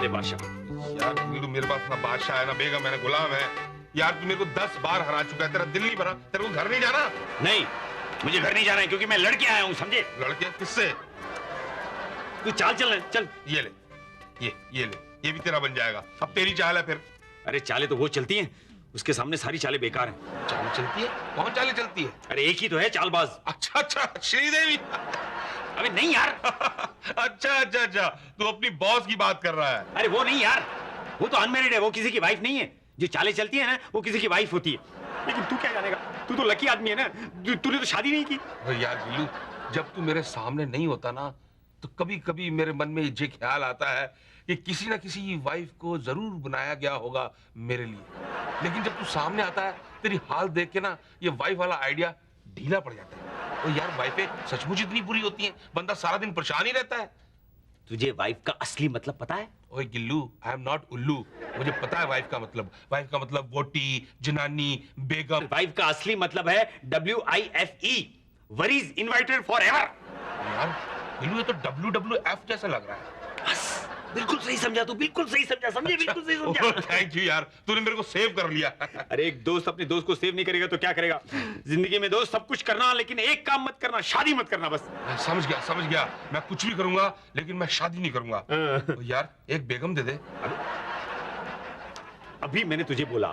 दे बादशाह। यार तू मेरे पास ना बादशाह है ना बेगम है ना गुलाम है। यार तू मेरे को 10 बार हरा चुका है, तेरा दिल नहीं भरा, तेरे को घर नहीं जाना? नहीं, मुझे घर नहीं जाना है क्योंकि मैं लड़के आया हूँ, समझे? लड़के किससे? तू चाल चल, चल। ये ले, ये ले, ये भी तेरा बन जाएगा। अब तेरी चाल है फिर। अरे चालें तो वो चलती हैं, उसके सामने सारी चालें बेकार हैं। चाल चलती है? कौन चालें चलती है? अरे एक ही तो है चालबाज। अच्छा अच्छा, श्रीदेवी। अबे नहीं यार। अच्छा अच्छा अच्छा, तू अपनी बॉस की बात कर रहा है? अरे वो नहीं यार, वो तो अनमैरिड है, वो किसी की वाइफ नहीं है। जो चालें चलती है ना, वो किसी की वाइफ होती है। लेकिन तू क्या जानेगा, तू तो लकी आदमी है ना, तूने तो शादी नहीं की। यार गिल्लू, जब तू मेरे सामने नहीं होता ना, तो कभी कभी मेरे मन में ये ख्याल आता है कि किसी ना किसी वाइफ को जरूर बनाया गया होगा मेरे लिए। लेकिन जब तू सामने आता है, तेरी हाल देख के ना ये वाइफ वाला आइडिया ढीला पड़ जाता है। और यार वाइफें सचमुच इतनी बुरी होती हैं, बंदा सारा दिन परेशान ही रहता है। तुझे वाइफ का असली मतलब पता है? ओए गिल्लू, आई एम नॉट उल्लू, मुझे पता है वाइफ का मतलब। वाइफ का मतलब वोटी, जनानी, बेगम। वाइफ का असली मतलब है WIFE, worries invited for ever. यार गिल्लू, ये तो WWF जैसा लग रहा है। बस बिल्कुल सही समझा तू, बिल्कुल सही समझा, समझे? बिल्कुल सही समझा। थैंक यू यार, तूने मेरे को सेव कर लिया। अरे एक दोस्त अपने दोस्त को सेव नहीं करेगा तो क्या करेगा? जिंदगी में दोस्त सब कुछ करना, लेकिन एक काम मत करना, शादी मत करना। बस मैं समझ गया, मैं कुछ भी करूंगा लेकिन मैं शादी नहीं करूंगा। तो यार एक बेगम दे दे। अभी मैंने तुझे बोला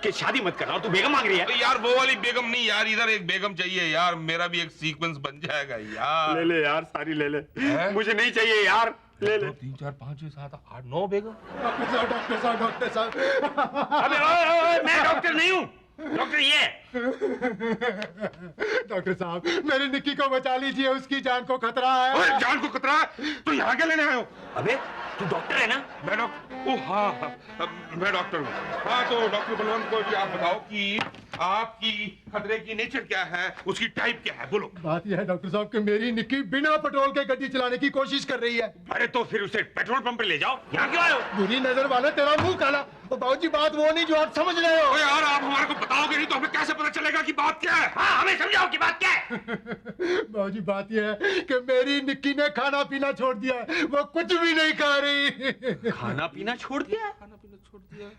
कि शादी मत करना, तू बेगम मांग रही है। यार वो वाली बेगम नहीं यार, इधर एक बेगम चाहिए यार, मेरा भी एक सीक्वेंस बन जाएगा यार। ले ले यार, सारी ले ले। मुझे नहीं चाहिए यार, ले ले। 3 4 5 6 7 8 9 बेगम। डॉक्टर साहब। अबे ओए, मैं डॉक्टर नहीं हूँ, डॉक्टर ये है। डॉक्टर साहब, मेरी निक्की को बचा लीजिए, उसकी जान को खतरा है। जान को खतरा है? तो यहाँ क्या लेने आए हो? अबे तू डॉक्टर है ना? मैं डॉक्टर, ओह हाँ, मैं डॉक्टर हूँ। हाँ तो डॉक्टर बलवंत को भी आप बताओ कि आपकी खतरे की नेचर क्या है, उसकी टाइप क्या है, बोलो। बात यह है डॉक्टर साहब कि मेरी निक्की बिना पेट्रोल के गाड़ी चलाने की कोशिश कर रही है। अरे तो फिर उसे पेट्रोल पंप पे ले जाओ, यहाँ क्यों आए हो? बुरी नजर वाले, तेरा मुंह काला। बाबूजी बात वो नहीं जो आप समझ रहे हो। यार आप हमारे को बताओगे नहीं तो हमें कैसे पता चलेगा कि बात क्या है? हाँ हमें समझाओ कि बात क्या है। बाबूजी बात यह है कि मेरी निक्की ने खाना पीना छोड़ दिया है, वो कुछ भी नहीं खा रही। खाना पीना छोड़ दिया? खाना पीना छोड़ दिया।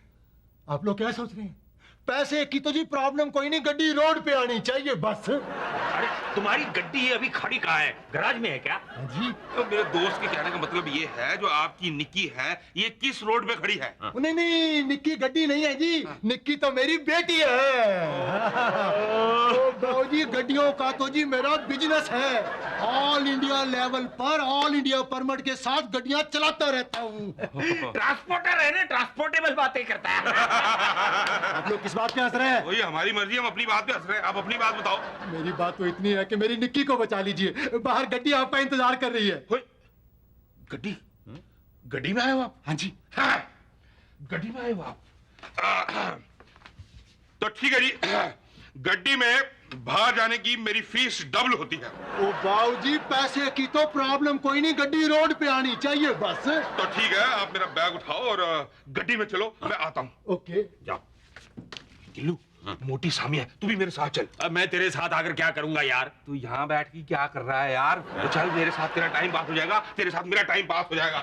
आप लोग क्या सोच रहे हैं? पैसे की तो जी प्रॉब्लम कोई नहीं, गड्डी रोड पे आनी चाहिए बस। अरे तुम्हारी गड्डी अभी खड़ी कहाँ है, गैराज में है क्या? जी तो मेरे दोस्त के कहने का मतलब ये है, जो आपकी निक्की है ये किस रोड पे खड़ी है? नहीं नहीं, निक्की गड्डी नहीं है जी, निक्की तो मेरी बेटी है। तो बाबूजी गड्डियों का तो जी मेरा बिजनेस है, ऑल इंडिया लेवल पर ऑल इंडिया परमिट के साथ गड्डियां चलाता रहता हूँ। ट्रांसपोर्टर है ना, ट्रांसपोर्टेबल बातें करता है। आप लोग किस बात पे हंस रहे हैं? वही हमारी मर्जी, हम अपनी बात पे हंस रहे हैं, आप अपनी बात बताओ। मेरी बात तो इतनी है कि मेरी निक्की को बचा लीजिए, बाहर गड्डी आपका इंतजार कर रही है। गड्डी? गड्डी में आए हो आप? हाँ जी। हाँ, गड्डी में आए हो आप? तो ठीक है जी, गड्डी में बाहर जाने की मेरी फीस डबल होती है। ओ बाबूजी पैसे की तो प्रॉब्लम कोई नहीं, गड्डी रोड पे आनी चाहिए बस। तो ठीक है, आप मेरा बैग उठाओ और गड्डी में चलो, मैं आता हूँ। ओके जाओ। गिल्लू, मोटी सामी है, तू भी मेरे साथ चल। अब मैं तेरे साथ आकर क्या करूंगा यार? तू यहाँ बैठ के क्या कर रहा है यार? तो चल मेरे साथ, तेरा टाइम पास हो जाएगा, तेरे साथ मेरा टाइम पास हो जाएगा।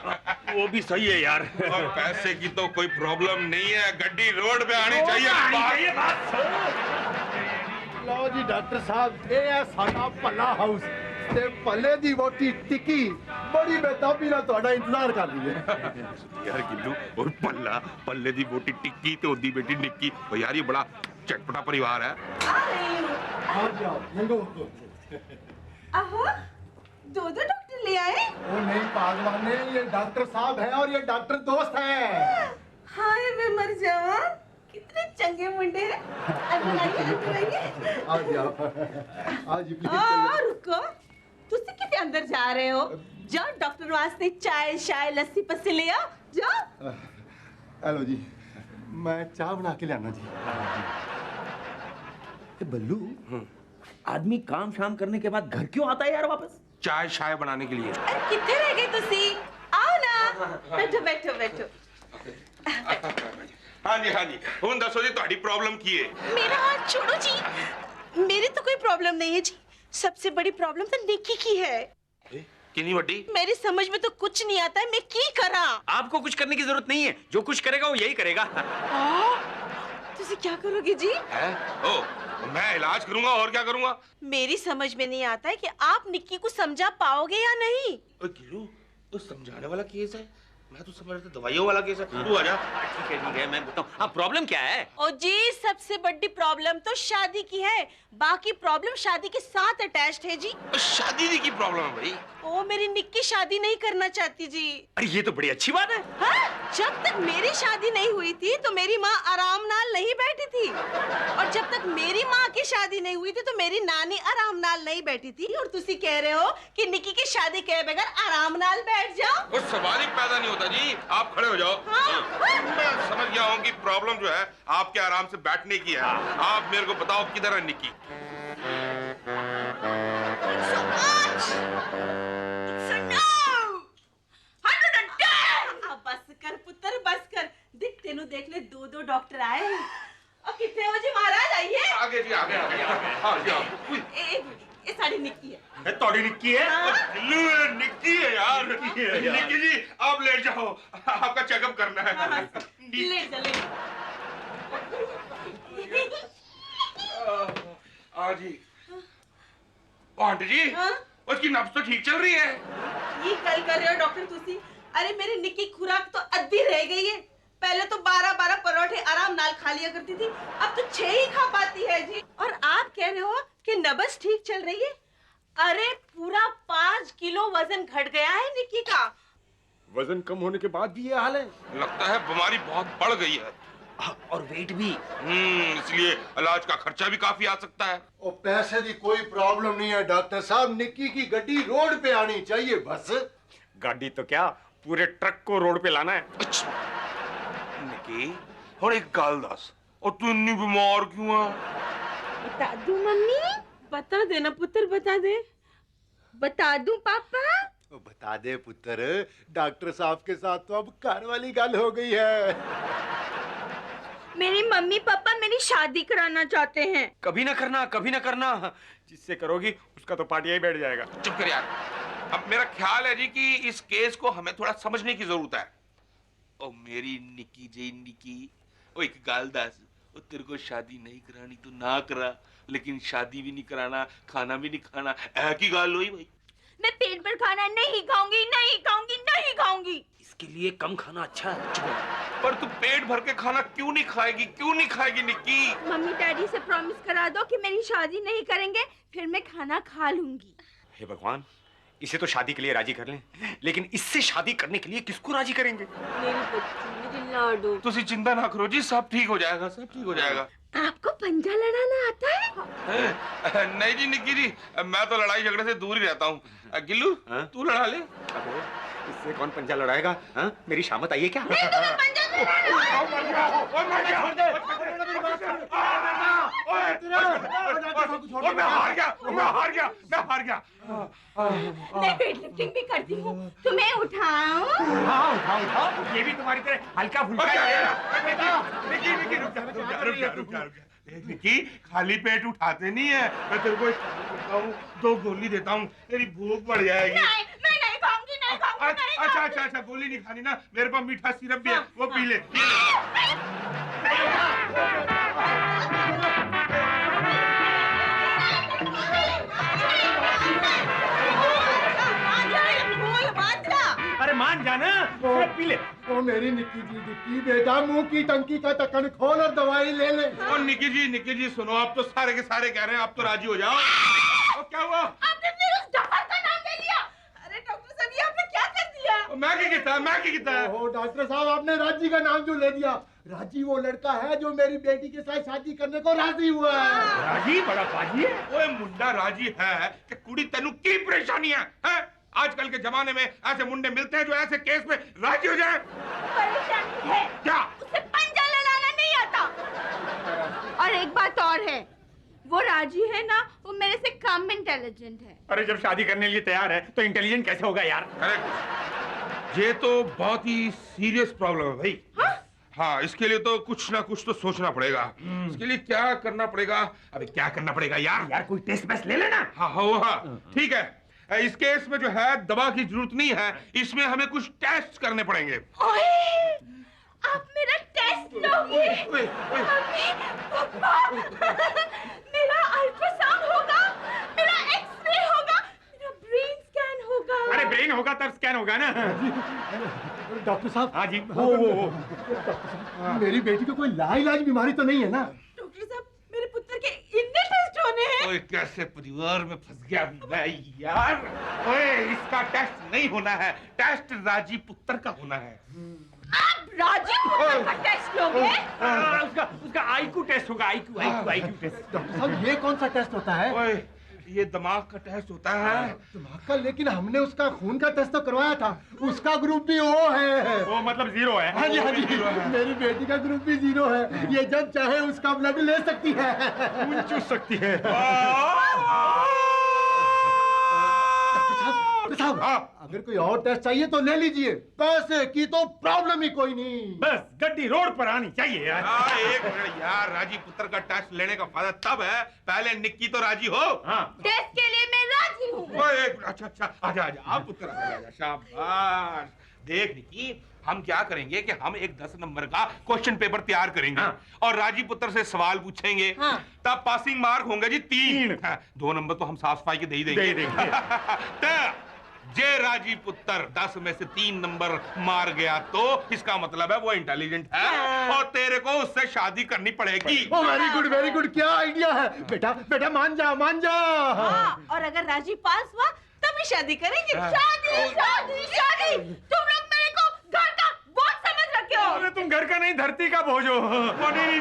वो भी सही है यार। और पैसे की तो कोई प्रॉब्लम नहीं है, गड्डी रोड पे आनी चाहिए। लो जी डॉक्टर साहब, ये है साडा पल्ला हाउस ते पल्ले दी वोटी टिक्की बड़ी बेताबी ना ਤੁਹਾਡਾ इंतजार कर रही है। यार गिल्लू, और पल्ले दी बोटी टिक्की ते ओदी बेटी निक्की, और यार ये बड़ा चटपटा परिवार है। आ जाओ मंगो। आहो, दो डॉक्टर ले आए? वो नहीं पागवान ने, ये डॉक्टर साहब है और ये डॉक्टर दोस्त है। हाय मैं मर जाऊं, कितने चंगे मुंडे हैं। अंदर आइए। आ जाओ आज रुको, तुसी कितने अंदर जा रहे हो? जाओ डॉक्टर वास्ते चाय शाय लस्सी पस्सी ले आओ, जाओ। हेलो जी, मैं चाय बना के लाना जी। बल्लू, आदमी काम शाम करने के बाद घर क्यों आता है यार वापस? चाय शाय बनाने के लिए। अरे कितने रह गए तुसी? आओ ना, बैठो बैठो बैठो। हाँ जी, हुन दसो जी तुम्हारी प्रॉब्लम की है? मेरा हाथ छोड़ो जी, मेरी तो कोई प्रॉब्लम नहीं है जी, सबसे बड़ी प्रॉब्लम तो निक्की की है। किन्नी वड्डी? मेरी समझ में तो कुछ नहीं आता है, मैं की करा? आपको कुछ करने की जरूरत नहीं है, जो कुछ करेगा वो यही करेगा। तुसी क्या करोगे जी? है? ओ, मैं इलाज करूंगा और क्या करूंगा? मेरी समझ में नहीं आता है कि आप निक्की को समझा पाओगे या नहीं। ओए गिलू, वो समझाने वाला केस है, मैं तो समझ रहा था दवाइयों वाला केस है। तू आजा। ठीक है, मैं बताऊं। हाँ, प्रॉब्लम क्या है? ओ जी, सबसे बड़ी प्रॉब्लम तो शादी की है, बाकी प्रॉब्लम शादी के साथ अटैच्ड है जी। शादी की प्रॉब्लम है भाई। ओ, मेरी निक्की शादी नहीं करना चाहती जी। अरे ये तो बड़ी अच्छी बात है। हाँ? जब तक मेरी शादी नहीं हुई थी तो मेरी माँ आराम नाल नहीं बैठी थी, और जब तक मेरी माँ की शादी नहीं हुई थी तो मेरी नानी आराम नाल नहीं बैठी थी। और तुसी कह रहे हो कि निक्की की शादी के बगैर आराम नाल बैठ जाओ? वो सवाल ही पैदा नहीं होता जी। आप खड़े हो जाओ। मैं समझ गया हूँ कि प्रॉब्लम जो है आपके आराम से बैठने की है। आप मेरे को बताओ किधर है निक्की? बस कर पुत्र, बस कर। दिख तेनू देख ले, दो डॉक्टर आए हैं। और कितने बजे महाराज आइए? आगे जी, आगे। हाँ जी, ये साड़ी निक्की है। तोड़ी निक्की है। निक्की है यार। निक्की जी, आप लेट जाओ, आपका चेकअप करना है। ले चले। जी आंटी जी, उसकी नब्ज तो ठीक चल रही है। ये कल कर रहे हो डॉक्टर तुसी? अरे मेरी निक्की खुराक तो अद्धी रह गई है। पहले तो 12-12 परोठे आराम नाल खा लिया करती थी, अब तो 6 ही खा पाती है जी। और आप कह रहे हो कि नब्ज ठीक चल रही है? अरे पूरा 5 किलो वजन घट गया है निक्की का। वजन कम होने के बाद भी ये हाल है? लगता है बीमारी बहुत बढ़ गई है। और वेट भी। इसलिए इलाज का खर्चा भी काफी आ सकता है। और पैसे की कोई प्रॉब्लम नहीं है डॉक्टर साहब, निक्की की गड्डी रोड पे आनी चाहिए बस। गाड़ी तो क्या, पूरे ट्रक को रोड पे लाना है। अच्छा निक्की, और एक गाल दस, और तू इतनी बीमार क्यों है? बता दूं मम्मी? बता देना पुत्र, बता दे। बता दूं पापा? बता दे पुत्र, डॉक्टर साहब के साथ तो अब घर वाली गल हो गई है। मेरी मम्मी पापा मेरी शादी कराना चाहते हैं। कभी ना करना, कभी ना करना। जिससे करोगी उसका तो पार्टिया ही बैठ जाएगा। चुप कर यार। अब मेरा ख्याल है जी कि इस केस को हमें थोड़ा समझने की जरूरत है। ओ मेरी निक्की जी निक्की, ओ एक गाल दास, ओ तेरे को शादी नहीं करानी तो ना करा, लेकिन शादी भी नहीं कराना, खाना भी नहीं खाना, ऐ की गाल हुई भाई। मैं पेट भर खाना नहीं खाऊंगी, नहीं खाऊंगी, नहीं खाऊंगी। इसके लिए कम खाना अच्छा है। पर तू पेट भर के खाना क्यों नहीं खाएगी, क्यों नहीं खाएगी निक्की? मम्मी डैडी से प्रॉमिस करा दो कि मेरी शादी नहीं करेंगे, फिर मैं खाना खा लूंगी। हे भगवान, इसे तो शादी के लिए राजी कर लें, लेकिन इससे शादी करने के लिए किसको राजी करेंगे? मेरी बच्ची, मेरी लाडो। तुसी चिंता ना करो जी, सब ठीक हो जाएगा, सब ठीक हो जाएगा। आपको पंजा लड़ाना आता है? नहीं जी निक्की जी, मैं तो लड़ाई झगड़े से दूर ही रहता हूँ। गिल्लू, तू लड़ा ले। अबे, इससे कौन पंजा लड़ाएगा? हाँ? मेरी शामत आई है क्या? मैं हार गया। मैं वेट लिफ्टिंग भी करती हूँ, तुम्हें उठाऊं? हाँ, उठाओ। ये भी तुम्हारी तरह हल्का फुल्का। रुक जा। निक्की, खाली पेट उठाते नहीं है। मैं तेरे को करता हूँ, 2 गोली देता हूँ, तेरी भूख बढ़ जाएगी। नहीं, मैं नहीं खाऊंगी, नहीं खाऊंगी। अच्छा, गोली नहीं खानी ना, मेरे पास मीठा सिरप भी है, वो पी ले। अरे मान जाना, पी ले। ओ मेरी निक्की जी निक्की, बेटा मुंह की टंकी का ढक्कन खोल और दवाई ले ले। और निक्की जी सुनो, आप तो सारे के सारे कह रहे हैं, आप तो राजी हो जाओ। और क्या हुआ? आपने फिर उस डॉक्टर का नाम ले लिया। अरे डॉक्टर साहब, ये आपने क्या कर दिया? मैं क्या किया? ओहो डॉक्टर साहब, आपने राजी का नाम जो ले दिया। राजी वो लड़का है जो मेरी बेटी के साथ शादी करने को राजी हुआ है। राजी बड़ा बाजी है। ओए मुंडा राजी है कि कुड़ी तेनू की परेशानी है? आजकल के जमाने में ऐसे मुंडे मिलते हैं जो ऐसे केस में राजी हो जाए। परेशानी है क्या? उसे पंजा लड़ाना नहीं आता। और एक बात और है, वो राजी है ना, वो मेरे से कम इंटेलिजेंट है। अरे जब शादी करने के लिए तैयार है तो इंटेलिजेंट कैसे होगा यार? करेक्ट। ये तो बहुत ही सीरियस प्रॉब्लम है भाई। हाँ, इसके लिए तो कुछ ना कुछ तो सोचना पड़ेगा। इसके लिए क्या करना पड़ेगा? अबे क्या करना पड़ेगा यार? कोई टेस्ट बेस्ट ले लेना। हाँ, ठीक है। इस केस में जो है दवा की जरूरत नहीं है, इसमें हमें कुछ टेस्ट करने पड़ेंगे। ओए, आप मेरा टेस्ट लोगे? मेरा अल्ट्रासाउंड होगा, मेरा एक्सरे होगा, मेरा ब्रेन स्कैन होगा। अरे ब्रेन होगा तब स्कैन होगा ना। डॉक्टर साहब। हाँ जी। मेरी बेटी को कोई लाइलाज बीमारी तो नहीं है ना? डॉक्टर साहब, मेरे पुत्र के इतने टेस्ट होने हैं। ओए कैसे परिवार में फंस गया मैं यार। ओए इसका टेस्ट नहीं होना है, टेस्ट राजी पुत्र का होना है। आप राजीव पुत्र का टेस्ट लोगे? उसका आईक्यू टेस्ट होगा, आईक्यू टेस्ट। डॉक्टर साहब ये कौन सा टेस्ट होता है? ओए ये दिमाग का टेस्ट होता है। दिमाग का? लेकिन हमने उसका खून का टेस्ट तो करवाया था, उसका ग्रुप भी ओ है। वो मतलब 0 है। हाँ जी हाँ जी, मेरी बेटी का ग्रुप भी 0 है। ये जब चाहे उसका ब्लड ले सकती है, खून चूस सकती है। डॉक्टर साहब, अगर कोई और टेस्ट चाहिए तो ले लीजिए, पैसे की तो प्रॉब्लम ही कोई नहीं। बस गड्डी रोड पर आनी चाहिए यार। एक मिनट यार, राजी पुत्र का टेस्ट लेने का फायदा तब है पहले निक्की तो राजी हो। हाँ। टेस्ट के लिए मैं राजी हूँ। अच्छा अच्छा, आजा आजा, आप पुत्र आजा, शाबाश। देख निक्की, हम क्या करेंगे कि हम एक 10 नंबर का क्वेश्चन पेपर तैयार करेंगे। हाँ। और राजी पुत्र से सवाल पूछेंगे। हाँ। तब पासिंग मार्क होंगे जी 3। 2 नंबर तो हम साफ सफाई के दे ही देंगे। तो जे राजी पुत्र 10 में से 3 नंबर मार गया तो इसका मतलब है वो इंटेलिजेंट है। हाँ। और तेरे को उससे शादी करनी पड़ेगी। ओ वेरी गुड, क्या आइडिया है बेटा। बेटा मान जा मान जा। हाँ, और अगर राजीव पास हुआ तभी शादी करेंगे। हाँ। शादी शादी शादी। तुम लोग मेरे को घर का बोझ समझ रखे हो। अरे तुम घर का नहीं धरती का बोझ हो। नहीं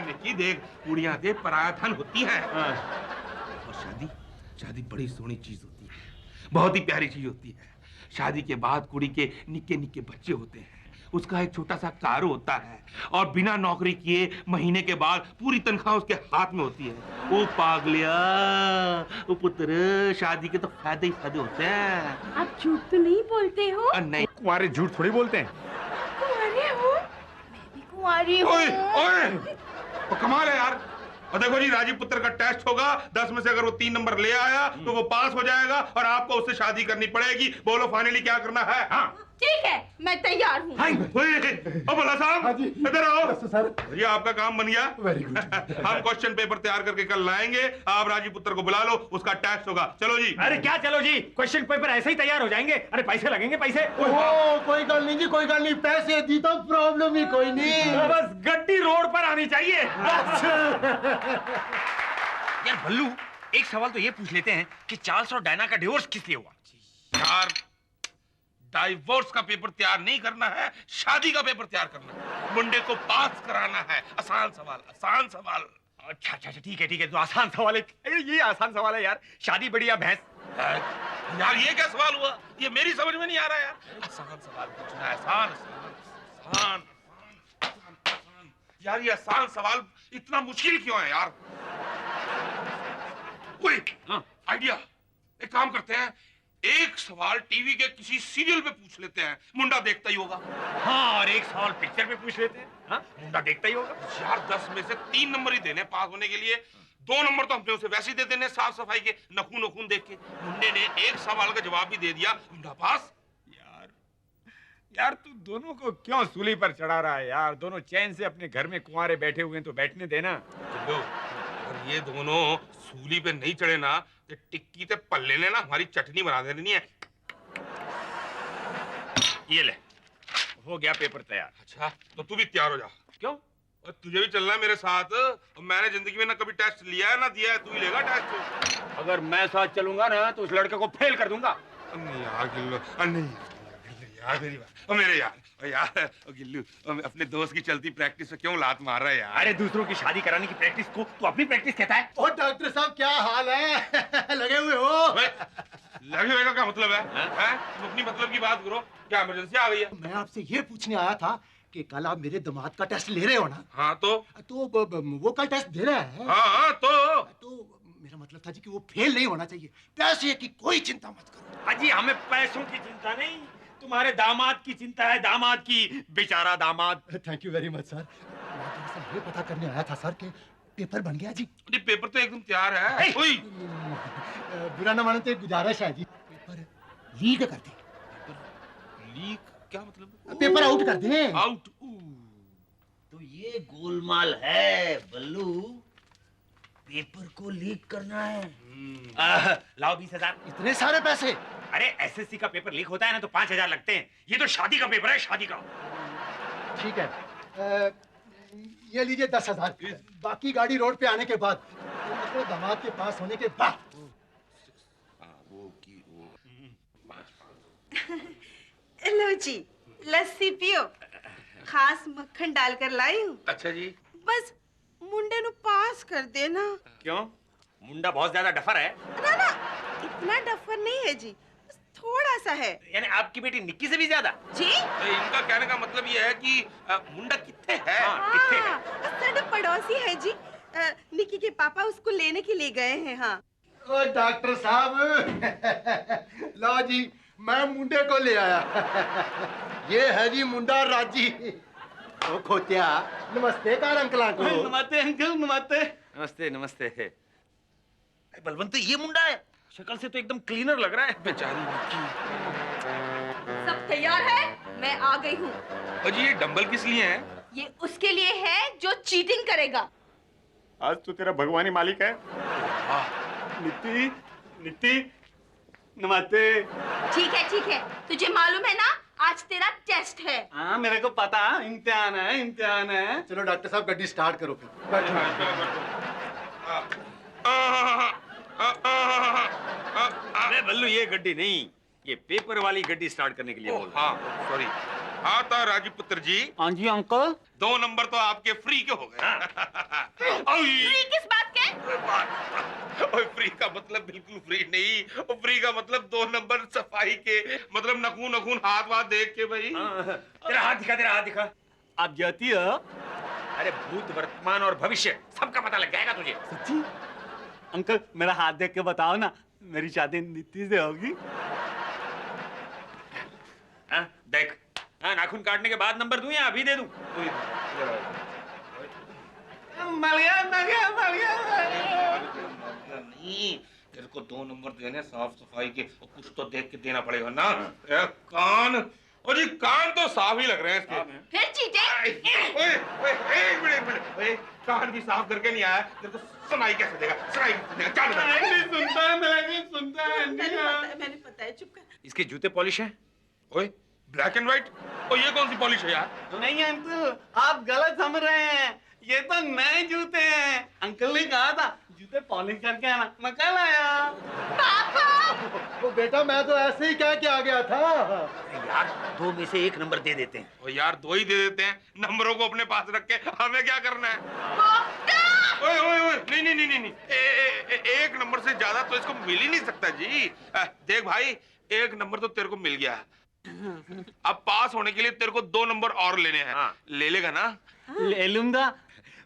निक्की देख, कुड़ियां दे पराया धन होती है। और शादी बड़ी सोहनी चीज होती है, बहुत ही प्यारी चीज होती है। शादी के बाद कुड़ी के निक्के निक्के बच्चे होते हैं, उसका एक छोटा सा कार होता है और बिना नौकरी किए महीने के बाद पूरी तनख्वाह उसके हाथ में होती है। वो पागलिया, वो पुत्र, शादी के तो फायदे ही फायदे होते हैं। आप झूठ तो नहीं बोलते हो? नहीं, कुंवारे झूठ थोड़ी बोलते हैं। कुंवारे हो? मैं भी कुंवारी हूँ। ओए ओए, वो कमाल है यार। और देखो जी, राजीव पुत्र का टेस्ट होगा, 10 में से अगर वो 3 नंबर ले आया तो वो पास हो जाएगा और आपको उससे शादी करनी पड़ेगी। बोलो फाइनली क्या करना है? हाँ ठीक है, मैं तैयार हूँ। भला साहब, हाँ जी। इधर आओ। Yes sir. ये आपका काम बन गया। Very good. हम क्वेश्चन पेपर तैयार करके कल लाएंगे, आप राजीव पुत्र को बुला लो, उसका टेस्ट होगा। चलो जी। अरे क्या चलो जी, क्वेश्चन पेपर ऐसे ही तैयार हो जाएंगे। अरे पैसे लगेंगे, पैसे। ओ कोई गल नहीं जी, कोई गल नहीं, पैसे दी तो प्रॉब्लम ही कोई नहीं। बस गड्डी रोड पर आनी चाहिए। यार भल्लू, एक सवाल तो ये पूछ लेते हैं कि चार्ल्स और डायना का डिवोर्स किस लिए हुआ? यार, डाइवोर्स का पेपर तैयार नहीं करना है, शादी का पेपर तैयार करना है। मुंडे को पास कराना है। आसान सवाल, आसान सवाल। अच्छा अच्छा ठीक है, तो आसान सवाल है। ये आसान सवाल है यार, शादी बढ़िया भैंस। यार ये क्या सवाल हुआ? ये मेरी समझ में नहीं आ रहा यार। आसान सवाल पूछना है, आसान आसान आसान। यार ये आसान सवाल इतना मुश्किल क्यों है यार? कोई आइडिया, एक काम करते हैं, एक सवाल टीवी के किसी सीरियल पे पूछ लेते हैं, मुंडा देखता ही होगा। हाँ, और एक सवाल पिक्चर पे पूछ लेते हैं। हाँ, मुंडा देखता ही होगा। यार 10 में से 3 नंबर ही देने पास होने के लिए, 2 नंबर तो हमने उसे वैसे ही दे देने साफ सफाई के, नखून नखून देख के। मुंडे ने एक सवाल का जवाब भी दे दिया, मुंडा पास। यार तू दोनों को क्यों सूली पर चढ़ा रहा है यार? दोनों चैन से अपने घर में कुंवारे बैठे हुए हैं तो बैठने देना। चलो, अगर ये दोनों सूली पे नहीं चढ़े ना तो टिक्की ते पल्ले ने ना हमारी चटनी बना देनी है। ये ले, हो गया पेपर तैयार। अच्छा, तो तू भी तैयार हो जा। क्यों? और तुझे भी चलना है मेरे साथ। और मैंने जिंदगी में ना कभी टेस्ट लिया है ना दिया है, तू ही लेगा टेस्ट। अगर मैं साथ चलूंगा ना तो उस लड़के को फेल कर दूंगा। नहीं यार गिल्लू, नहीं यार मेरी बात। और मेरे यार गिल्लू, अपने दोस्त की चलती प्रैक्टिस में क्यों लात मार रहा है यार? अरे दूसरों की शादी कराने की प्रैक्टिस को तू अपनी प्रैक्टिस कहता है? ओ डॉक्टर साहब क्या हाल है? लगे हुए हो? लगे हुए का क्या मतलब है? तुम अपनी मतलब की बात करो। क्या इमरजेंसी आ गई है? मैं आपसे ये पूछने आया था कि कल आप मेरे दामाद का टेस्ट ले रहे हो ना? हाँ तो वो कल टेस्ट दे रहा है। हाँ तो मेरा मतलब था जी कि वो फेल नहीं होना चाहिए। पैसे की कोई चिंता मत करो। अजी हमें पैसों की चिंता नहीं, तुम्हारे दामाद की चिंता है। दामाद की, बेचारा दामाद। Thank you very much sir. मैं दरअसल ये पता करने आया था सर कि पेपर बन गया जी। जी पेपर तो एकदम तैयार है। ओए बुरा ना माने तो एक गुजारिश है जी, पेपर लीक कर दे। लीक क्या मतलब? पेपर आउट कर दे। आउट। तो ये गोलमाल है बल्लू, पेपर को लीक करना है। लाओ 20,000। इतने सारे पैसे? अरे एसएससी का पेपर लीक होता है ना तो 5,000 लगते हैं। ये तो शादी का पेपर है, शादी का। ठीक है, ये लीजिए 10,000। बाकी गाड़ी रोड पे आने के बाद, मतलब दामाद के पास होने के बाद। लो जी, लस्सी पियो, खास मक्खन डालकर लाई हूँ। अच्छा जी। बस मुंडे नु पास कर देना। क्यों? मुंडा बहुत ज्यादा डफर है। ना ना, इतना डफर नहीं है जी, बस थोड़ा सा है। यानी आपकी बेटी निक्की से भी ज्यादा? जी? इनका कहने का मतलब ये है कि मुंडा कितने है? कितने है? साढ़े पड़ोसी है जी। निक्की के पापा उसको लेने के लिए गए हैं। हाँ। ओ डॉक्टर साहब, लो जी, मैं मुंडे को ले आया। ये है जी मुंडा राजी। ओ खोतिया, नमस्ते कार अंकल को। नमस्ते अंकल, नमस्ते। नमस्ते नमस्ते। बलवंत ये मुंडा है, शक्ल से तो एकदम क्लीनर लग रहा है। बेचारी निक्की। सब तैयार है, मैं आ गई हूँ। और जी ये डंबल किस लिए हैं? ये उसके लिए है जो चीटिंग करेगा। आज तो तेरा भगवानी मालिक है। नित्ती, नित्ती, नमस्ते। ठीक है, तुझे मालूम है ना, आज तेरा टेस्ट है। हाँ मेरे को पता, इम्तिहान है, इम्तिहान है। चलो डॉक्टर साहब गड्डी स्टार्ट करो फिर। अरे बल्लू, ये गड्डी नहीं, ये पेपर वाली गड्डी स्टार्ट करने के लिए बोल रहा हूं। हाँ सॉरी। हाँ तो राजपुत्र जी, हाँ जी अंकल। 2 नंबर तो आपके फ्री के हो गए। फ्री किस बात के? ओए फ्री का मतलब बिल्कुल फ्री नहीं, फ्री का मतलब 2 नंबर सफाई के, मतलब नखून नखून हाथ वाथ देख के भाई। तेरा हाथ दिखा, तेरा हाथ दिखा। आप जाती हो? अरे भूत, वर्तमान और भविष्य सबका पता लग जाएगा तुझे। सच्ची? अंकल मेरा हाथ देख के बताओ ना, मेरी शादी नीति से होगी? हाँ, देख। हाँ, नाखून काटने के बाद नंबर दूं या अभी दे दूं? मर गया। नहीं, तेरे को 2 नंबर देने साफ सफाई के, और कुछ तो देख के देना पड़ेगा ना। कान, और ये कान तो साफ ही लग रहे हैं इसके। फिर चीटिंग? ओए, एक मिनट, ओए, कान भी साफ करके नहीं आया, तेरे को सुनाई कैसे देगा? सुनाई कैसे देगा? क्या बता? मैंने पता है, चुप कर। इसके जूते पॉलिश हैं? ओए, ब्लैक एंड व्हाइट? और ये कौन सी पॉलिश है यार? नहीं अंकल, आप गलत समझ रहे हैं, ये तो नए जूते हैं। अंकल ने कहा था जूते पॉलिश करके आना, मैं कल आया। ओ बेटा, मैं तो ऐसे ही कह के आ गया था। यार 2 में से 1 नंबर दे देते हैं। और यार 2 ही दे देते हैं, नंबरों को अपने पास रख के हमें क्या करना है? ओए ओए ओए, नहीं, 1 नंबर से ज्यादा तो इसको मिल ही नहीं सकता जी। देख भाई, 1 नंबर तो तेरे को मिल गया, अब पास होने के लिए तेरे को 2 नंबर और लेने हैं। हाँ। ले लेगा ना? ले लूंगा।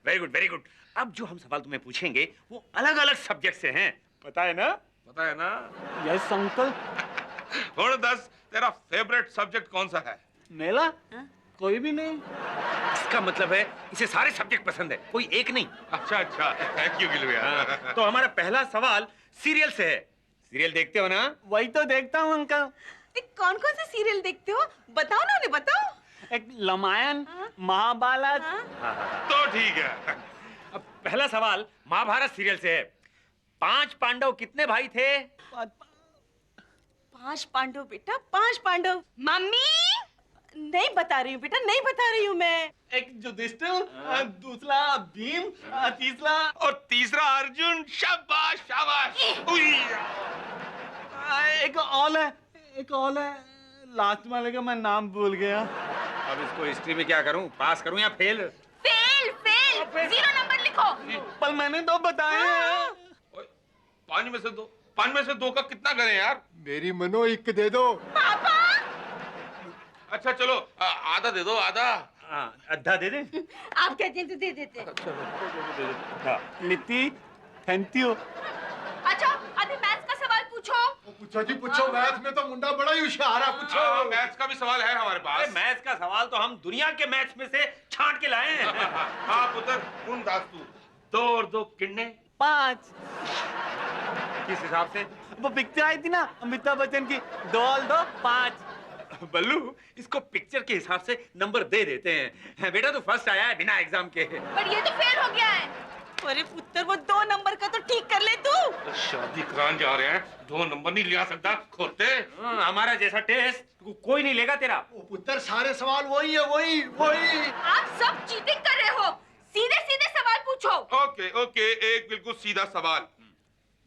Very good, very good. अब जो हम सवाल तुम्हें पूछेंगे वो अलग अलग सब्जेक्ट से हैं, पता है ना? पता है ना? Yes uncle. और 10, तेरा फेवरेट सब्जेक्ट कौन सा है? मेरा कोई भी नहीं। इसका मतलब है इसे सारे सब्जेक्ट पसंद है, कोई एक नहीं। अच्छा, थैंक यू गिलू यार। तो हमारा पहला सवाल सीरियल से है। सीरियल देखते हो ना? वही तो देखता हूँ अंकल। कौन कौन से सीरियल देखते हो? बताओ ना, उन्हें बताओ। एक रामायण, महाभारत। तो ठीक है। अब पहला सवाल महाभारत सीरियल से है। 5 पांडव कितने भाई थे? 5 पांडव बेटा, 5 पांडव। मम्मी, नहीं बता रही हूँ बेटा, नहीं बता रही हूँ मैं। एक युधिष्ठिर, दूसरा भीम, तीसरा और तीसरा अर्जुन। शाबाश शाबाश। उई। एक और है, लास्ट वाले का मैं नाम भूल गया। अब इसको हिस्ट्री में क्या करूं, पास करूं या फेल? फेल, 0 नंबर लिखो। पर मैंने 2 बताए हैं। 5 में से 2 का कितना करें यार? मेरी मनो, 1 दे दो। पापा, अच्छा चलो, आधा दे दो, आधा। हाँ, आधा दे दे। आप कहते हैं तो दे देते हैं। नीति, थैंक यू। अच्छा, अभी मैथ्स का सवाल पूछो। पूछो जी पूछो, मैथ में तो मुंडा बड़ा ही होशियार है, पूछो। मैथ्स का भी सवाल है हमारे अरे पास। मैथ्स का सवाल तो हम दुनिया के मैथ्स में से छांट के लाए हैं। हाँ पुत्र, सुन दास तू, 2 और 2 कितने? 5। किस हिसाब से? वो पिक्चर आई थी ना अमिताभ बच्चन की, 2 और 2 5। बल्लू, इसको पिक्चर के हिसाब से नंबर दे देते हैं। बेटा तो फर्स्ट आया है बिना एग्जाम के। पर ये तो फेल हो गया है। अरे पुत्र, वो 2 नंबर का तो ठीक कर ले तू। शादी कराने जा रहे हैं, 2 नंबर नहीं लिया सकता खोते। हमारा जैसा टेस्ट कोई नहीं लेगा तेरा। ओ पुत्र, सारे सवाल वही है, वही। आप सब चीटिंग कर रहे हो। सीधे सीधे सवाल पूछो। ओके ओके, एक बिल्कुल सीधा सवाल,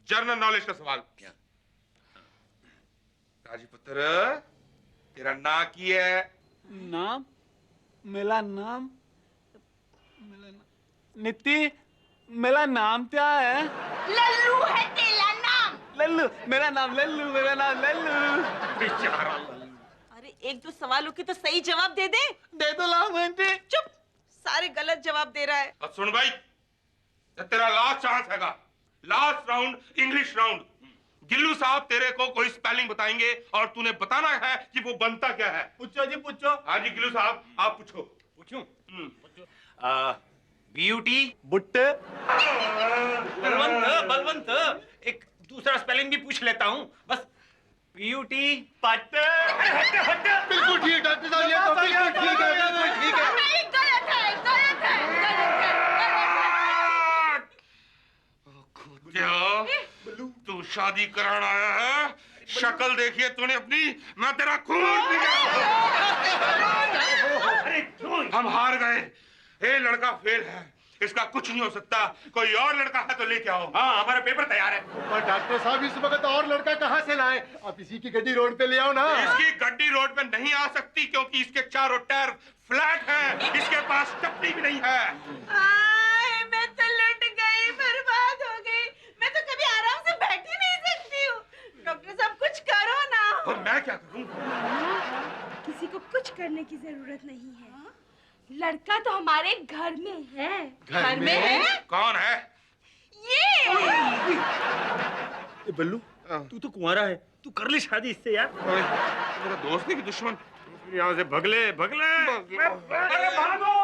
जनरल नॉलेज का सवाल। राजपुत्र, तेरा नाम की है? नाम? मेरा नाम नीति। मेरा नाम क्या है? लल्लू है तेरा नाम। लल्लू, मेरा नाम लल्लू, मेरा नाम लल्लू। बेचारा। अरे 1-2 सवालों की तो सही जवाब दे दे। दे दो लाओ आंटी। चुप, सारे गलत जवाब दे रहा है। अब सुन भाई, ये तेरा लास्ट चांस हैगा, last round, English round. Gillu साहब तेरे को कोई स्पेलिंग बताएंगे और तूने बताना है कि वो बनता क्या है। पूछो जी, पूछो। हाँ जी गिल्लू साहब, आप पूछो। पूछूं? ब्यूटी। बुट्टे। बलवंत, एक दूसरा स्पेलिंग भी पूछ लेता हूँ बस। ब्यूटी पट। बिल्कुल ठीक डॉक्टर साहब, ये तो बिल्कुल ठीक है, बिल्कुल ठीक है। नहीं, गलत है, गलत है, गलत है, गलत है। क्या तू शादी कराने आया है? शक्ल देखिए तूने अपनी, मैं तेरा खून निकाल। हम हार गए, ये लड़का फेल है, इसका कुछ नहीं हो सकता। कोई और लड़का है तो लेके आओ। हाँ, हमारा पेपर तैयार है। पर डॉक्टर साहब, इस वक्त और लड़का कहाँ से लाए? आप इसी की गड्डी रोड पे ले आओ ना। इसकी गड्डी रोड पे नहीं आ सकती क्योंकि इसके चारों टायर फ्लैट हैं, इसके पास टप्पी भी नहीं है। आय, मैं तो लुट गई, बर्बाद हो गई। मैं तो कभी आराम से बैठ ही नहीं सकती हूँ। डॉक्टर साहब, कुछ करो ना। और मैं क्या करूं? किसी को कुछ करने की जरूरत नहीं है। लड़का तो हमारे घर में है। घर में है? कौन है? ये बल्लू, तू तो कुंवारा है, तू कर ले शादी इससे यार। ओए, मेरा दोस्त नहीं कि दुश्मन? यहाँ से भगले। अरे भागो।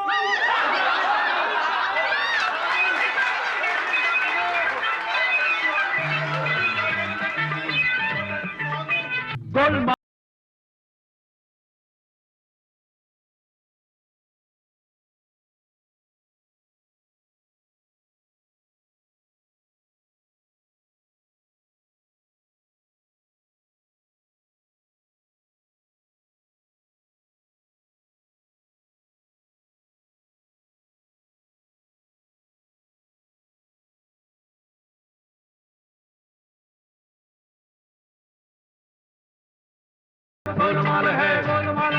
गोलमाल है, गोलमाल